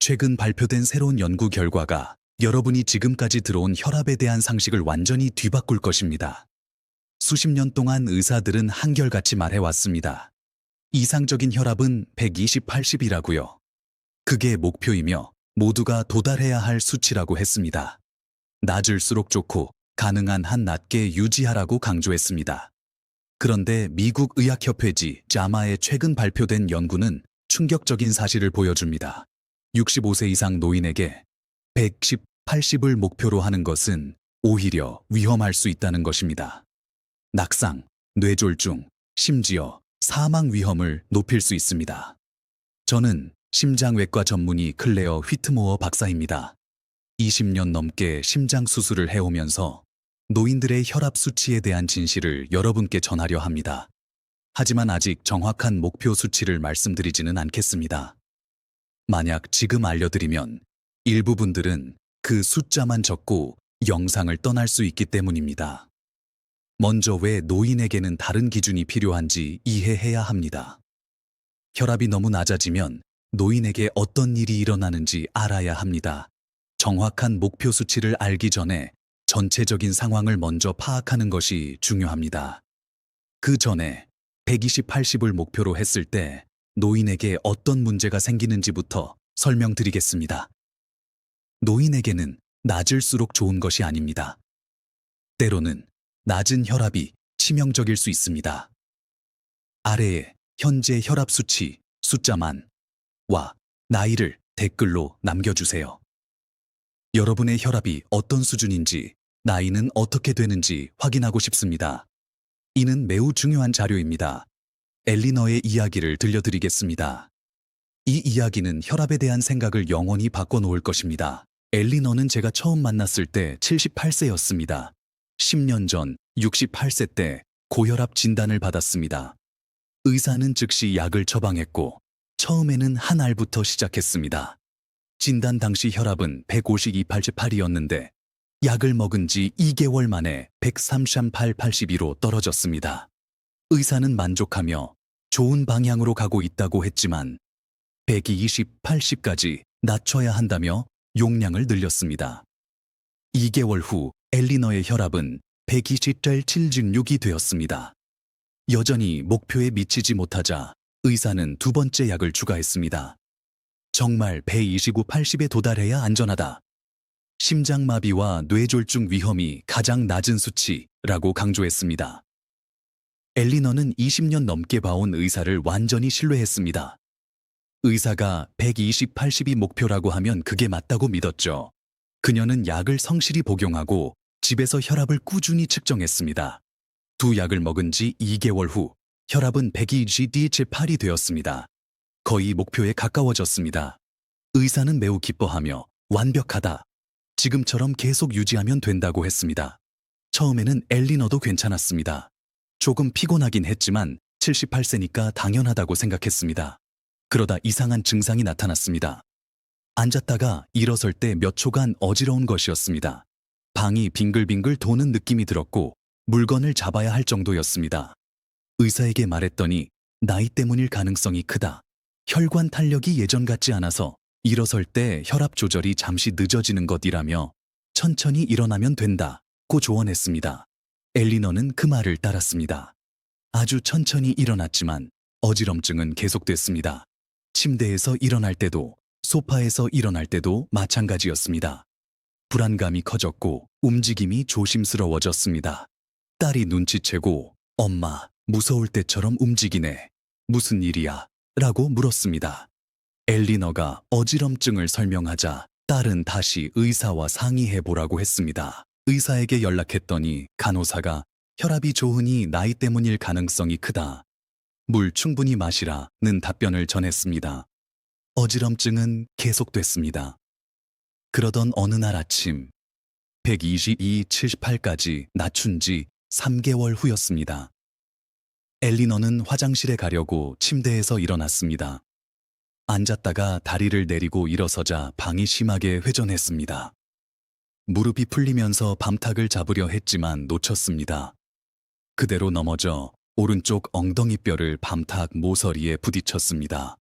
최근 발표된 새로운 연구 결과가 여러분이 지금까지 들어온 혈압에 대한 상식을 완전히 뒤바꿀 것입니다. 수십 년 동안 의사들은 한결같이 말해왔습니다. 이상적인 혈압은 120/80이라고요. 그게 목표이며 모두가 도달해야 할 수치라고 했습니다. 낮을수록 좋고 가능한 한 낮게 유지하라고 강조했습니다. 그런데 미국 의학협회지 자마의 최근 발표된 연구는 충격적인 사실을 보여줍니다. 65세 이상 노인에게 110/80을 목표로 하는 것은 오히려 위험할 수 있다는 것입니다. 낙상, 뇌졸중, 심지어 사망 위험을 높일 수 있습니다. 저는 심장외과 전문의 클레어 휘트모어 박사입니다. 20년 넘게 심장 수술을 해오면서 노인들의 혈압 수치에 대한 진실을 여러분께 전하려 합니다. 하지만 아직 정확한 목표 수치를 말씀드리지는 않겠습니다. 만약 지금 알려드리면 일부 분들은 그 숫자만 적고 영상을 떠날 수 있기 때문입니다. 먼저 왜 노인에게는 다른 기준이 필요한지 이해해야 합니다. 혈압이 너무 낮아지면 노인에게 어떤 일이 일어나는지 알아야 합니다. 정확한 목표 수치를 알기 전에 전체적인 상황을 먼저 파악하는 것이 중요합니다. 그 전에 120/80을 목표로 했을 때 노인에게 어떤 문제가 생기는지부터 설명드리겠습니다. 노인에게는 낮을수록 좋은 것이 아닙니다. 때로는 낮은 혈압이 치명적일 수 있습니다. 아래에 현재 혈압 수치, 숫자만 와 나이를 댓글로 남겨주세요. 여러분의 혈압이 어떤 수준인지, 나이는 어떻게 되는지 확인하고 싶습니다. 이는 매우 중요한 자료입니다. 엘리너의 이야기를 들려드리겠습니다. 이 이야기는 혈압에 대한 생각을 영원히 바꿔놓을 것입니다. 엘리너는 제가 처음 만났을 때 78세였습니다. 10년 전 68세 때 고혈압 진단을 받았습니다. 의사는 즉시 약을 처방했고 처음에는 한 알부터 시작했습니다. 진단 당시 혈압은 152/80이었는데 약을 먹은 지 2개월 만에 103/80로 떨어졌습니다. 의사는 만족하며 좋은 방향으로 가고 있다고 했지만 120/80까지 낮춰야 한다며 용량을 늘렸습니다. 2개월 후 엘리너의 혈압은 120/76이 되었습니다. 여전히 목표에 미치지 못하자 의사는 두 번째 약을 추가했습니다. 정말 129/80에 도달해야 안전하다. 심장마비와 뇌졸중 위험이 가장 낮은 수치라고 강조했습니다. 엘리너는 20년 넘게 봐온 의사를 완전히 신뢰했습니다. 의사가 120/80이 목표라고 하면 그게 맞다고 믿었죠. 그녀는 약을 성실히 복용하고 집에서 혈압을 꾸준히 측정했습니다. 두 약을 먹은 지 2개월 후 혈압은 120/8이 되었습니다. 거의 목표에 가까워졌습니다. 의사는 매우 기뻐하며 완벽하다. 지금처럼 계속 유지하면 된다고 했습니다. 처음에는 엘리너도 괜찮았습니다. 조금 피곤하긴 했지만 78세니까 당연하다고 생각했습니다. 그러다 이상한 증상이 나타났습니다. 앉았다가 일어설 때 몇 초간 어지러운 것이었습니다. 방이 빙글빙글 도는 느낌이 들었고 물건을 잡아야 할 정도였습니다. 의사에게 말했더니 나이 때문일 가능성이 크다. 혈관 탄력이 예전 같지 않아서 일어설 때 혈압 조절이 잠시 늦어지는 것이라며 천천히 일어나면 된다고 조언했습니다. 엘리너는 그 말을 따랐습니다. 아주 천천히 일어났지만 어지럼증은 계속됐습니다. 침대에서 일어날 때도 소파에서 일어날 때도 마찬가지였습니다. 불안감이 커졌고 움직임이 조심스러워졌습니다. 딸이 눈치채고 엄마, 무서울 때처럼 움직이네. 무슨 일이야? 라고 물었습니다. 엘리너가 어지럼증을 설명하자 딸은 다시 의사와 상의해보라고 했습니다. 의사에게 연락했더니 간호사가 혈압이 좋으니 나이 때문일 가능성이 크다. 물 충분히 마시라는 답변을 전했습니다. 어지럼증은 계속됐습니다. 그러던 어느 날 아침 122/78까지 낮춘 지 3개월 후였습니다. 엘리너는 화장실에 가려고 침대에서 일어났습니다. 앉았다가 다리를 내리고 일어서자 방이 심하게 회전했습니다. 무릎이 풀리면서 밤탁을 잡으려 했지만 놓쳤습니다. 그대로 넘어져 오른쪽 엉덩이뼈를 밤탁 모서리에 부딪혔습니다.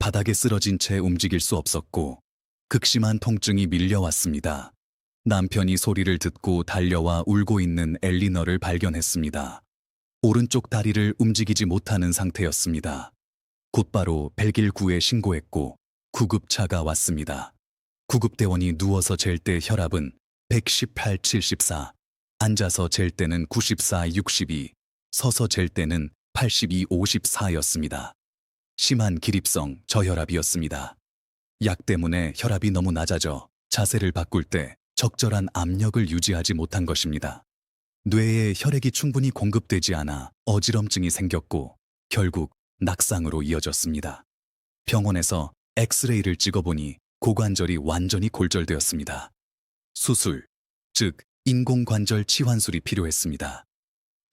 바닥에 쓰러진 채 움직일 수 없었고 극심한 통증이 밀려왔습니다. 남편이 소리를 듣고 달려와 울고 있는 엘리너를 발견했습니다. 오른쪽 다리를 움직이지 못하는 상태였습니다. 곧바로 119에 신고했고 구급차가 왔습니다. 구급대원이 누워서 잴 때 혈압은 118/74, 앉아서 잴 때는 94/62, 서서 잴 때는 82/54였습니다. 심한 기립성 저혈압이었습니다. 약 때문에 혈압이 너무 낮아져 자세를 바꿀 때 적절한 압력을 유지하지 못한 것입니다. 뇌에 혈액이 충분히 공급되지 않아 어지럼증이 생겼고 결국 낙상으로 이어졌습니다. 병원에서 엑스레이를 찍어보니 고관절이 완전히 골절되었습니다. 수술, 즉 인공관절 치환술이 필요했습니다.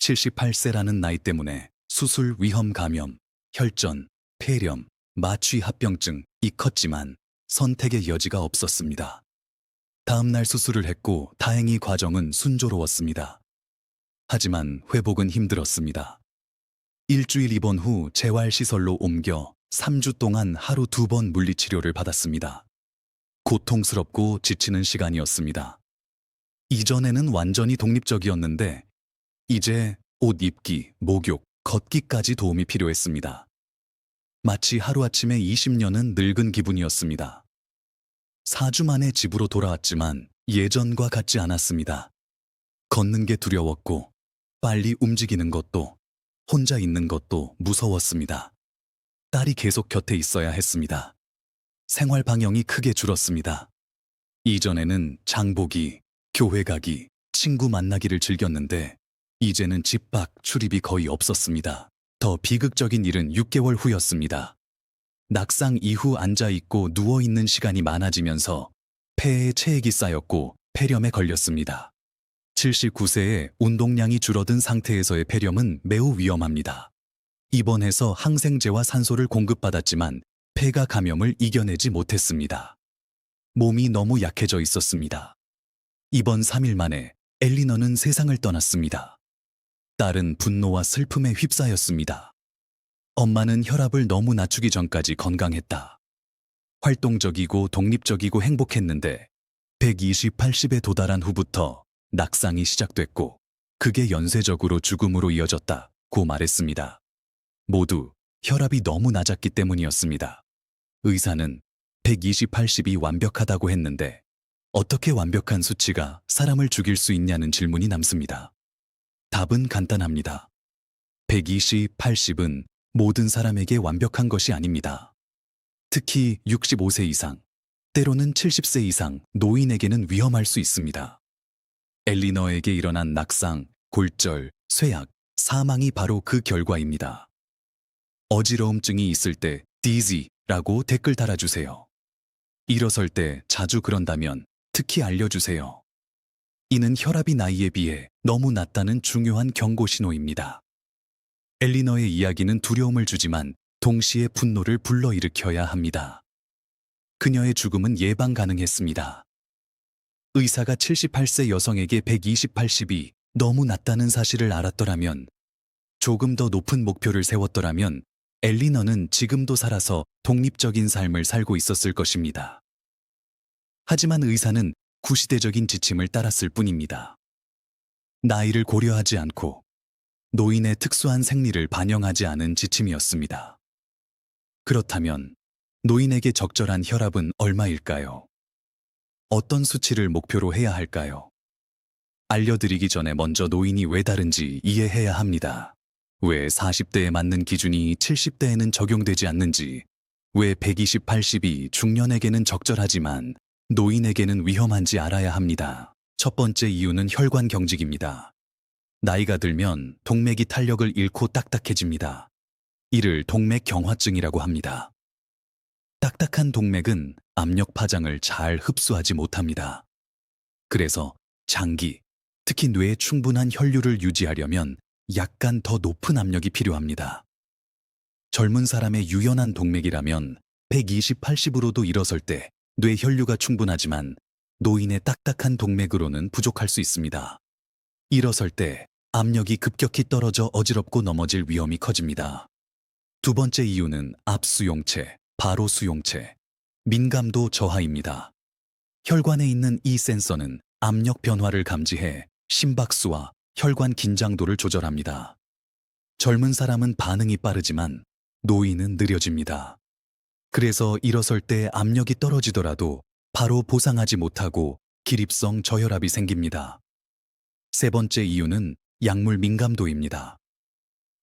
78세라는 나이 때문에 수술 위험 감염, 혈전, 폐렴, 마취합병증이 컸지만 선택의 여지가 없었습니다. 다음 날 수술을 했고 다행히 과정은 순조로웠습니다. 하지만 회복은 힘들었습니다. 일주일 입원 후 재활시설로 옮겨 3주 동안 하루 2번 물리치료를 받았습니다. 고통스럽고 지치는 시간이었습니다. 이전에는 완전히 독립적이었는데 이제 옷 입기, 목욕, 걷기까지 도움이 필요했습니다. 마치 하루아침에 20년은 늙은 기분이었습니다. 4주 만에 집으로 돌아왔지만 예전과 같지 않았습니다. 걷는 게 두려웠고 빨리 움직이는 것도 혼자 있는 것도 무서웠습니다. 딸이 계속 곁에 있어야 했습니다. 생활 방향이 크게 줄었습니다. 이전에는 장보기, 교회 가기, 친구 만나기를 즐겼는데 이제는 집 밖 출입이 거의 없었습니다. 더 비극적인 일은 6개월 후였습니다. 낙상 이후 앉아있고 누워있는 시간이 많아지면서 폐에 체액이 쌓였고 폐렴에 걸렸습니다. 79세에 운동량이 줄어든 상태에서의 폐렴은 매우 위험합니다. 입원해서 항생제와 산소를 공급받았지만 폐가 감염을 이겨내지 못했습니다. 몸이 너무 약해져 있었습니다. 입원 3일 만에 엘리너는 세상을 떠났습니다. 딸은 분노와 슬픔에 휩싸였습니다. 엄마는 혈압을 너무 낮추기 전까지 건강했다. 활동적이고 독립적이고 행복했는데 120/80에 도달한 후부터 낙상이 시작됐고 그게 연쇄적으로 죽음으로 이어졌다고 말했습니다. 모두 혈압이 너무 낮았기 때문이었습니다. 의사는 120/80이 완벽하다고 했는데 어떻게 완벽한 수치가 사람을 죽일 수 있냐는 질문이 남습니다. 답은 간단합니다. 120/80은 모든 사람에게 완벽한 것이 아닙니다. 특히 65세 이상, 때로는 70세 이상 노인에게는 위험할 수 있습니다. 엘리너에게 일어난 낙상, 골절, 쇠약, 사망이 바로 그 결과입니다. 어지러움증이 있을 때 dizzy라고 댓글 달아주세요. 일어설 때 자주 그런다면 특히 알려주세요. 이는 혈압이 나이에 비해 너무 낮다는 중요한 경고 신호입니다. 엘리너의 이야기는 두려움을 주지만 동시에 분노를 불러일으켜야 합니다. 그녀의 죽음은 예방 가능했습니다. 의사가 78세 여성에게 120/80이 너무 낮다는 사실을 알았더라면, 조금 더 높은 목표를 세웠더라면 엘리너는 지금도 살아서 독립적인 삶을 살고 있었을 것입니다. 하지만 의사는 구시대적인 지침을 따랐을 뿐입니다. 나이를 고려하지 않고 노인의 특수한 생리를 반영하지 않은 지침이었습니다. 그렇다면 노인에게 적절한 혈압은 얼마일까요? 어떤 수치를 목표로 해야 할까요? 알려드리기 전에 먼저 노인이 왜 다른지 이해해야 합니다. 왜 40대에 맞는 기준이 70대에는 적용되지 않는지, 왜 120/80이 중년에게는 적절하지만 노인에게는 위험한지 알아야 합니다. 첫 번째 이유는 혈관 경직입니다. 나이가 들면 동맥이 탄력을 잃고 딱딱해집니다. 이를 동맥 경화증이라고 합니다. 딱딱한 동맥은 압력 파장을 잘 흡수하지 못합니다. 그래서 장기, 특히 뇌에 충분한 혈류를 유지하려면 약간 더 높은 압력이 필요합니다. 젊은 사람의 유연한 동맥이라면 120/80으로도 일어설 때 뇌 혈류가 충분하지만 노인의 딱딱한 동맥으로는 부족할 수 있습니다. 일어설 때 압력이 급격히 떨어져 어지럽고 넘어질 위험이 커집니다. 두 번째 이유는 압수용체, 바로 수용체, 민감도 저하입니다. 혈관에 있는 이 센서는 압력 변화를 감지해 심박수와 혈관 긴장도를 조절합니다. 젊은 사람은 반응이 빠르지만 노인은 느려집니다. 그래서 일어설 때 압력이 떨어지더라도 바로 보상하지 못하고 기립성 저혈압이 생깁니다. 세 번째 이유는 약물 민감도입니다.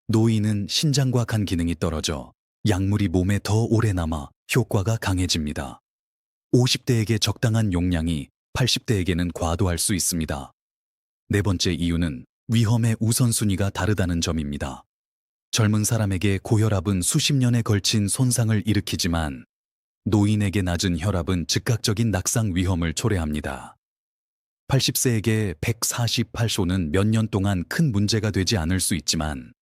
노인은 신장과 간 기능이 떨어져 약물이 몸에 더 오래 남아 효과가 강해집니다. 50대에게 적당한 용량이 80대에게는 과도할 수 있습니다. 네 번째 이유는 위험의 우선순위가 다르다는 점입니다. 젊은 사람에게 고혈압은 수십 년에 걸친 손상을 일으키지만 노인에게 낮은 혈압은 즉각적인 낙상 위험을 초래합니다. 80세에게 148소는 몇 년 동안 큰 문제가 되지 않을 수 있지만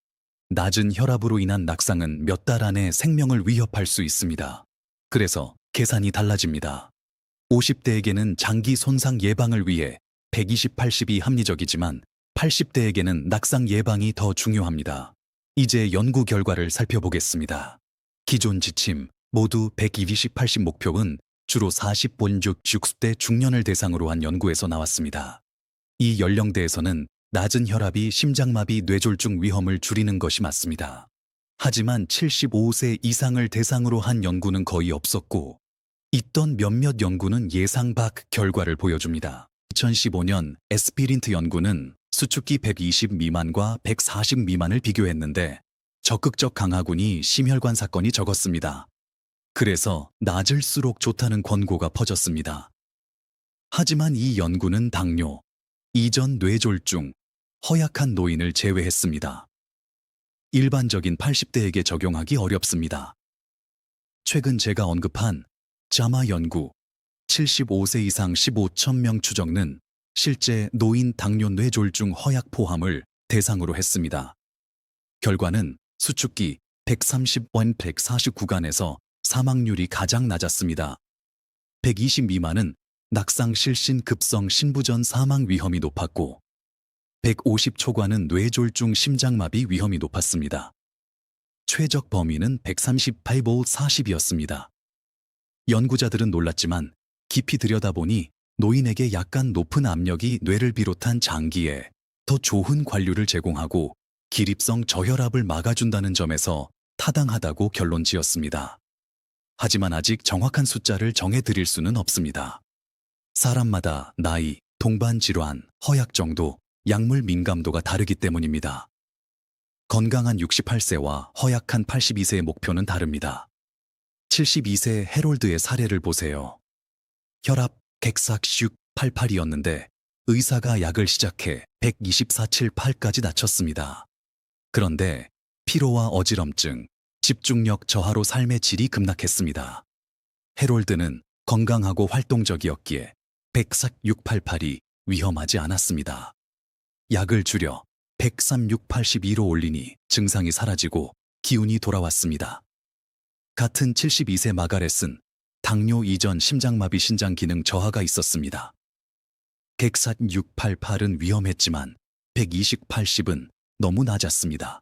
낮은 혈압으로 인한 낙상은 몇 달 안에 생명을 위협할 수 있습니다. 그래서 계산이 달라집니다. 50대에게는 장기 손상 예방을 위해 120/80이 합리적이지만 80대에게는 낙상 예방이 더 중요합니다. 이제 연구 결과를 살펴보겠습니다. 기존 지침 모두 120/80 목표는 주로 40-60대 중년을 대상으로 한 연구에서 나왔습니다. 이 연령대에서는 낮은 혈압이 심장마비 뇌졸중 위험을 줄이는 것이 맞습니다. 하지만 75세 이상을 대상으로 한 연구는 거의 없었고 있던 몇몇 연구는 예상 밖 결과를 보여줍니다. 2015년 에스피린트 연구는 수축기 120 미만과 140 미만을 비교했는데 적극적 강화군이 심혈관 사건이 적었습니다. 그래서 낮을수록 좋다는 권고가 퍼졌습니다. 하지만 이 연구는 당뇨, 이전 뇌졸중, 허약한 노인을 제외했습니다. 일반적인 80대에게 적용하기 어렵습니다. 최근 제가 언급한 자마 연구, 75세 이상 15,000명 추정는 실제 노인 당뇨 뇌졸중 허약 포함을 대상으로 했습니다. 결과는 수축기 130-140 구간에서 사망률이 가장 낮았습니다. 120 미만은 낙상 실신 급성 신부전 사망 위험이 높았고 150 초과는 뇌졸중 심장마비 위험이 높았습니다. 최적 범위는 138/40이었습니다. 연구자들은 놀랐지만 깊이 들여다보니 노인에게 약간 높은 압력이 뇌를 비롯한 장기에 더 좋은 관료를 제공하고 기립성 저혈압을 막아준다는 점에서 타당하다고 결론 지었습니다. 하지만 아직 정확한 숫자를 정해드릴 수는 없습니다. 사람마다 나이, 동반 질환, 허약 정도, 약물 민감도가 다르기 때문입니다. 건강한 68세와 허약한 82세의 목표는 다릅니다. 72세 해롤드의 사례를 보세요. 혈압 140/88이었는데 의사가 약을 시작해 124/78까지 낮췄습니다. 그런데 피로와 어지럼증, 집중력 저하로 삶의 질이 급락했습니다. 해롤드는 건강하고 활동적이었기에 104/688이 위험하지 않았습니다. 약을 줄여 103/682로 올리니 증상이 사라지고 기운이 돌아왔습니다. 같은 72세 마가렛은 당뇨 이전 심장마비 신장 기능 저하가 있었습니다. 104/688은 위험했지만 120/80은 너무 낮았습니다.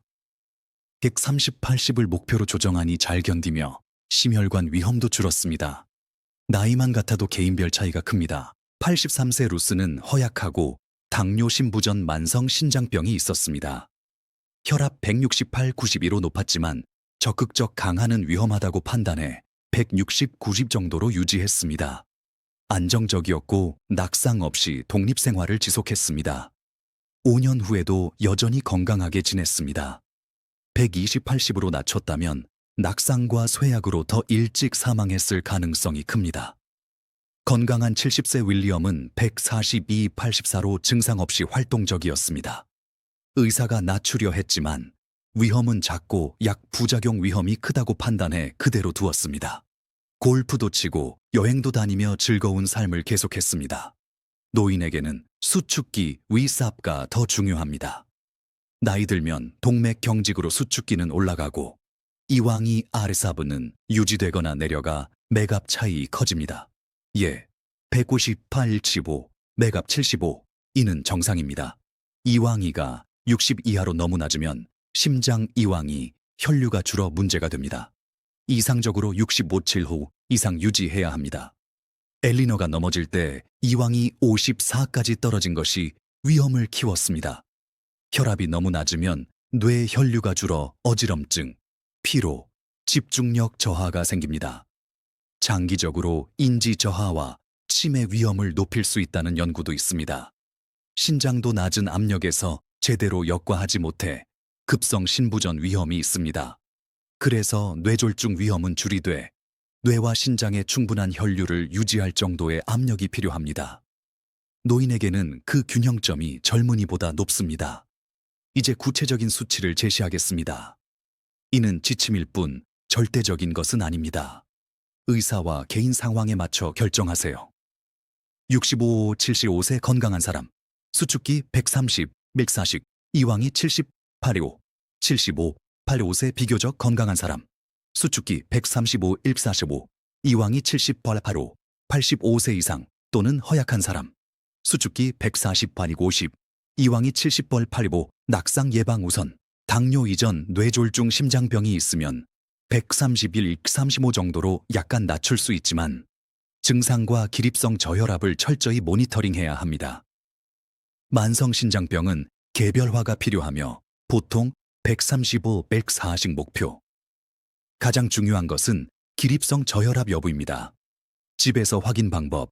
130/80을 목표로 조정하니 잘 견디며 심혈관 위험도 줄었습니다. 나이만 같아도 개인별 차이가 큽니다. 83세 루스는 허약하고 당뇨 심부전 만성 신장병이 있었습니다. 혈압 168/92로 높았지만 적극적 강화는 위험하다고 판단해 160/90 정도로 유지했습니다. 안정적이었고 낙상 없이 독립생활을 지속했습니다. 5년 후에도 여전히 건강하게 지냈습니다. 120/80으로 낮췄다면 낙상과 쇠약으로 더 일찍 사망했을 가능성이 큽니다. 건강한 70세 윌리엄은 142/84로 증상 없이 활동적이었습니다. 의사가 낮추려 했지만 위험은 작고 약 부작용 위험이 크다고 판단해 그대로 두었습니다. 골프도 치고 여행도 다니며 즐거운 삶을 계속했습니다. 노인에게는 수축기 위삽가 더 중요합니다. 나이 들면 동맥 경직으로 수축기는 올라가고 이왕이 아르사브는 유지되거나 내려가 맥압 차이 커집니다. 예, 158/75, 맥압 75, 이는 정상입니다. 이왕이가 60 이하로 너무 낮으면 심장 이왕이 혈류가 줄어 문제가 됩니다. 이상적으로 65.7호 이상 유지해야 합니다. 엘리너가 넘어질 때 이왕이 54까지 떨어진 것이 위험을 키웠습니다. 혈압이 너무 낮으면 뇌 혈류가 줄어 어지럼증, 피로, 집중력 저하가 생깁니다. 장기적으로 인지 저하와 치매 위험을 높일 수 있다는 연구도 있습니다. 신장도 낮은 압력에서 제대로 역과하지 못해 급성 신부전 위험이 있습니다. 그래서 뇌졸중 위험은 줄이되 뇌와 신장에 충분한 혈류를 유지할 정도의 압력이 필요합니다. 노인에게는 그 균형점이 젊은이보다 높습니다. 이제 구체적인 수치를 제시하겠습니다. 이는 지침일 뿐 절대적인 것은 아닙니다. 의사와 개인 상황에 맞춰 결정하세요. 65, 75세 건강한 사람, 수축기 130, 맥사식, 이왕이 70, 85, 75, 85세 비교적 건강한 사람, 수축기 135, 145, 이왕이 70, 85, 85세 이상 또는 허약한 사람, 수축기 140, 50, 이왕이 70, 85, 낙상 예방 우선, 당뇨 이전 뇌졸중 심장병이 있으면 131, 35 정도로 약간 낮출 수 있지만 증상과 기립성 저혈압을 철저히 모니터링해야 합니다. 만성 신장병은 개별화가 필요하며 보통 135, 140 목표. 가장 중요한 것은 기립성 저혈압 여부입니다. 집에서 확인 방법.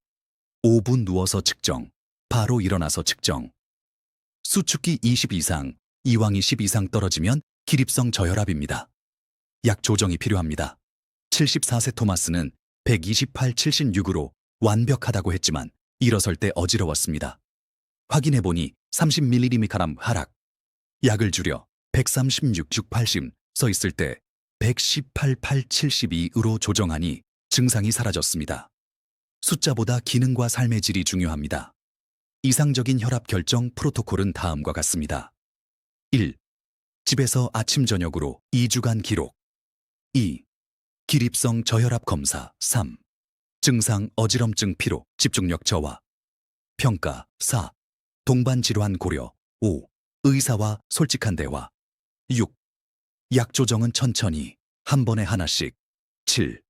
5분 누워서 측정, 바로 일어나서 측정. 수축기 20 이상, 이왕이 10 이상 떨어지면 기립성 저혈압입니다. 약 조정이 필요합니다. 74세 토마스는 128, 76으로 완벽하다고 했지만 일어설 때 어지러웠습니다. 확인해보니 30mg 하락. 약을 줄여 136, 6, 80 서 있을 때 118, 8, 72으로 조정하니 증상이 사라졌습니다. 숫자보다 기능과 삶의 질이 중요합니다. 이상적인 혈압 결정 프로토콜은 다음과 같습니다. 1. 집에서 아침 저녁으로 2주간 기록. 2. 기립성 저혈압 검사. 3. 증상 어지럼증 피로 집중력 저하. 평가. 4. 동반 질환 고려. 5. 의사와 솔직한 대화. 6. 약 조정은 천천히 한 번에 하나씩. 7.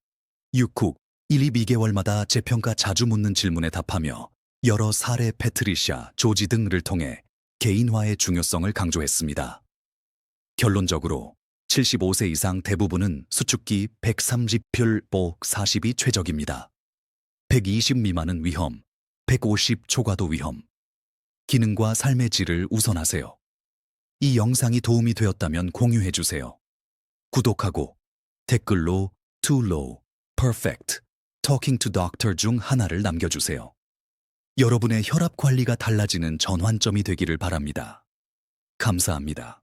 6후 1, 2개월마다 재평가 자주 묻는 질문에 답하며 여러 사례 패트리샤, 조지 등을 통해 개인화의 중요성을 강조했습니다. 결론적으로 75세 이상 대부분은 수축기 130표 40이 최적입니다. 120 미만은 위험, 150 초과도 위험. 기능과 삶의 질을 우선하세요. 이 영상이 도움이 되었다면 공유해주세요. 구독하고 댓글로 too low, perfect, talking to doctor 중 하나를 남겨주세요. 여러분의 혈압 관리가 달라지는 전환점이 되기를 바랍니다. 감사합니다.